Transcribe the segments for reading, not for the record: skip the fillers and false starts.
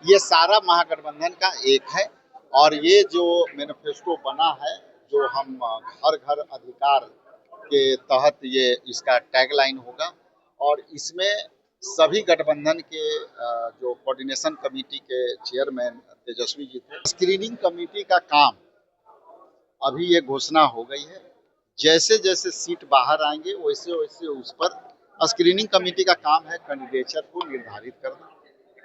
ये सारा महागठबंधन का एक है। और ये जो मैनिफेस्टो बना है, जो हम हर घर अधिकार के तहत ये इसका टैगलाइन होगा। और इसमें सभी गठबंधन के जो कोऑर्डिनेशन कमेटी के चेयरमैन तेजस्वी जी थे। स्क्रीनिंग कमेटी का काम अभी ये घोषणा हो गई है। जैसे जैसे सीट बाहर आएंगे वैसे वैसे उस पर स्क्रीनिंग कमेटी का काम है कैंडिडेचर को निर्धारित करना।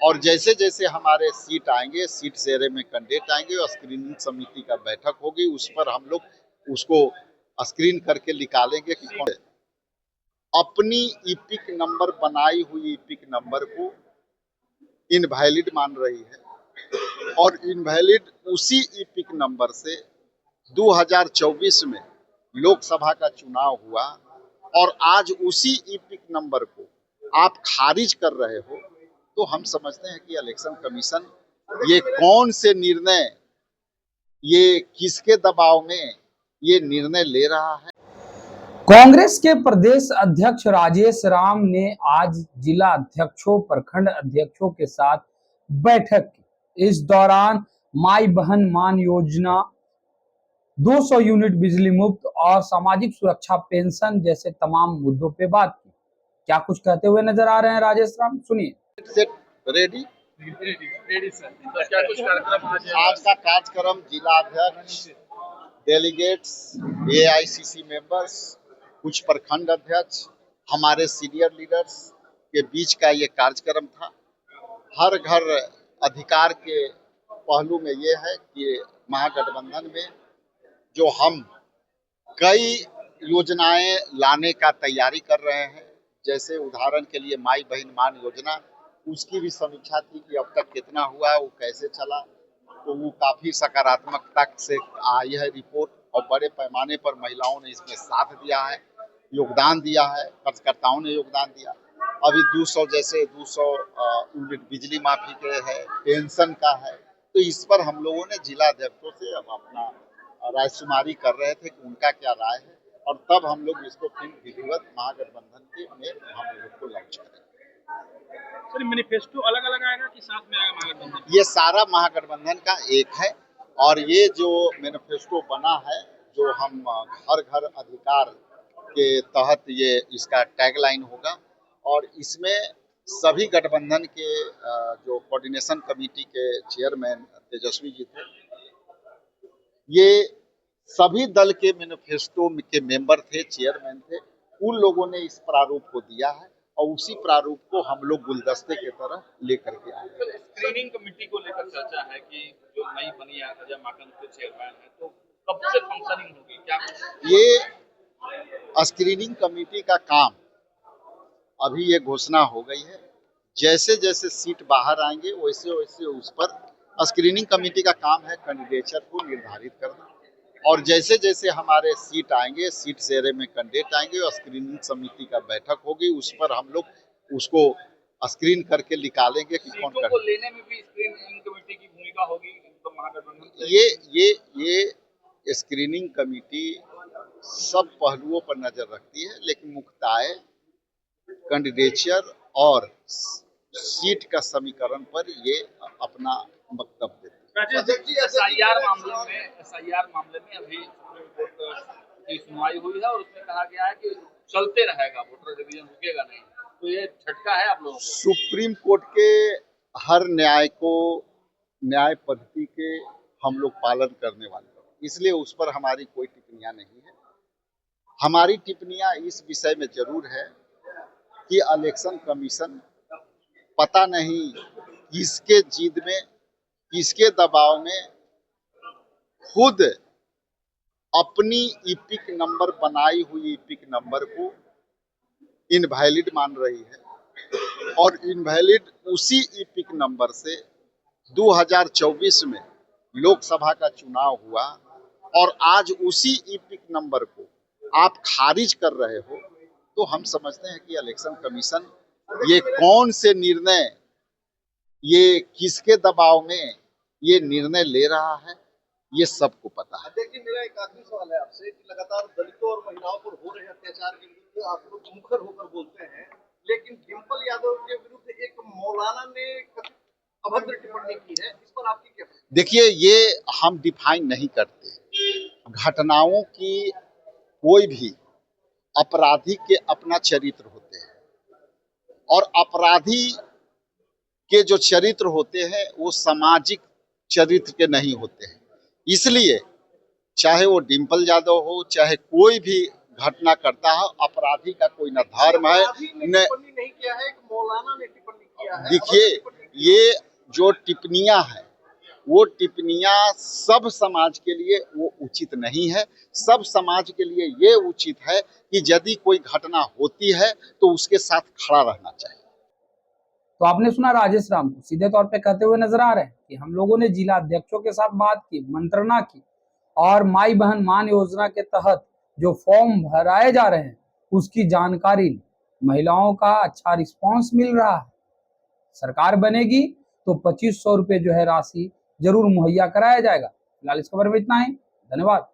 और जैसे जैसे हमारे सीट आएंगे, सीट शेयरे में कैंडिडेट आएंगे और स्क्रीनिंग समिति का बैठक होगी, उस पर हम लोग उसको स्क्रीन करके निकालेंगे कि कौन अपनी ईपिक नंबर बनाई हुई ईपिक नंबर को इनवैलिड मान रही है। और इनवैलिड उसी ईपिक नंबर से 2024 में लोकसभा का चुनाव हुआ और आज उसी ईपिक नंबर को आप खारिज कर रहे हो, तो हम समझते हैं कि इलेक्शन कमीशन ये कौन से निर्णय, ये किसके दबाव में ये निर्णय ले रहा है। कांग्रेस के प्रदेश अध्यक्ष राजेश राम ने आज जिला अध्यक्षों, प्रखंड अध्यक्षों के साथ बैठक की। इस दौरान माई बहन मान योजना, 200 यूनिट बिजली मुफ्त और सामाजिक सुरक्षा पेंशन जैसे तमाम मुद्दों पे बात की। क्या कुछ कहते हुए नजर आ रहे हैं राजेश राम, सुनिए। Ready ready sir. तो क्या कुछ कार्यक्रम आज का कार्यक्रम जिला अध्यक्ष, डेलीगेट्स, एआईसीसी मेंबर्स, कुछ प्रखंड अध्यक्ष, हमारे सीनियर लीडर्स के बीच का ये कार्यक्रम था। हर घर अधिकार के पहलू में ये है कि महागठबंधन में जो हम कई योजनाएं लाने का तैयारी कर रहे हैं, जैसे उदाहरण के लिए माई बहन मान योजना, उसकी भी समीक्षा थी कि अब तक कितना हुआ, वो कैसे चला। तो वो काफी सकारात्मकता से आई है रिपोर्ट और बड़े पैमाने पर महिलाओं ने इसमें साथ दिया है, योगदान दिया है, कार्यकर्ताओं ने योगदान दिया। अभी 200 जैसे 200 यूनिट बिजली माफी के है, पेंशन का है। तो इस पर हम लोगों ने जिला अध्यक्षों से अब अपना रायशुमारी कर रहे थे कि उनका क्या राय है, और तब हम लोग इसको फिर विधिवत महागठबंधन के में हम लोग को लॉन्च करेंगे। सर, मैनिफेस्टो अलग अलग आएगा कि साथ में आएगा महागठबंधन? ये सारा महागठबंधन का एक है। और ये जो मैनिफेस्टो बना है, जो हम हर घर अधिकार के तहत ये इसका टैगलाइन होगा। और इसमें सभी गठबंधन के जो कोऑर्डिनेशन कमेटी के चेयरमैन तेजस्वी जी थे, ये सभी दल के मैनिफेस्टो के मेंबर थे, चेयरमैन थे, उन लोगों ने इस प्रारूप को दिया है और उसी प्रारूप को हम लोग गुलदस्ते की तरह लेकर के आए। स्क्रीनिंग कमेटी को लेकर चर्चा है कि जो नई बनी है अजय माकन के चेयरमैन है, तो कब से फंक्शनिंग होगी, क्या? ये स्क्रीनिंग कमेटी का काम अभी ये घोषणा हो गई है। जैसे जैसे सीट बाहर आएंगे वैसे वैसे उस पर स्क्रीनिंग कमेटी का काम है कैंडिडेचर को निर्धारित करना। और जैसे जैसे हमारे सीट आएंगे, सीट शेयरे में कैंडिडेट आएंगे और स्क्रीनिंग समिति का बैठक होगी, उस पर हम लोग उसको स्क्रीन करके निकालेंगे कि कौन को लेने में भी स्क्रीनिंग कमेटी की भूमिका होगी। तो महागठबंधन ये स्क्रीनिंग कमेटी सब पहलुओं पर नजर रखती है, लेकिन मुख्यतः कैंडिडेचर और सीट का समीकरण पर ये अपना वक्तव्य देती है। एसआईआर मामले में अभी सुप्रीम कोर्ट की सुनवाई हुई है और उसमें कहा गया है कि चलते रहेगा, वोटर डिवीजन रुकेगा नहीं। तो ये झटका है आप लोगों को। सुप्रीम कोर्ट के हर न्याय पद्धति के हम लोग पालन करने वाले हैं, इसलिए उस पर हमारी कोई टिप्पणियां नहीं है। हमारी टिप्पणियां इस विषय में जरूर है कि इलेक्शन कमीशन पता नहीं किसके जिद में, किसके दबाव में खुद अपनी ईपिक नंबर बनाई हुई ईपिक नंबर को इनवैलिड मान रही है। और इनवैलिड उसी ईपिक नंबर से 2024 में लोकसभा का चुनाव हुआ और आज उसी ईपिक नंबर को आप खारिज कर रहे हो, तो हम समझते हैं कि इलेक्शन कमीशन ये कौन से निर्णय, ये किसके दबाव में ये निर्णय ले रहा है, ये सबको पता है। देखिए, मेरा एक आखिरी सवाल है आपसे कि लगातार दलितों और महिलाओं पर हो रहे अत्याचार के विरुद्ध आप लोग मुखर होकर बोलते हैं, लेकिन डिम्पल यादव के विरुद्ध एक मौलाना ने अभद्र टिप्पणी की है, इस पर आपकी क्या प्रतिक्रिया? देखिए, ये हम डिफाइन नहीं करते। घटनाओं की कोई भी अपराधी के अपना चरित्र होते हैं और अपराधी के जो चरित्र होते हैं वो सामाजिक चरित्र के नहीं होते हैं। इसलिए चाहे वो डिम्पल यादव हो, चाहे कोई भी घटना करता है, अपराधी का कोई न धर्म है अपराधी ने न। टिप्पणी नहीं किया है, एक मौलाना ने टिप्पणी किया है। देखिए, अभद्र टिप्पणी की ये जो टिप्पणियां हैं वो टिप्पणियां सब समाज के लिए वो उचित नहीं है। सब समाज के लिए ये उचित है कि यदि कोई घटना होती है तो उसके साथ खड़ा रहना चाहिए। तो आपने सुना राजेश राम को सीधे तौर पे कहते हुए नजर आ रहे हैं कि हम लोगों ने जिला अध्यक्षों के साथ बात की, मंत्रणा की और माई बहन मान योजना के तहत जो फॉर्म भराए जा रहे हैं उसकी जानकारी ली। महिलाओं का अच्छा रिस्पांस मिल रहा है। सरकार बनेगी तो 2500 रुपये जो है राशि जरूर मुहैया कराया जाएगा। फिलहाल इस खबर में इतना ही। धन्यवाद।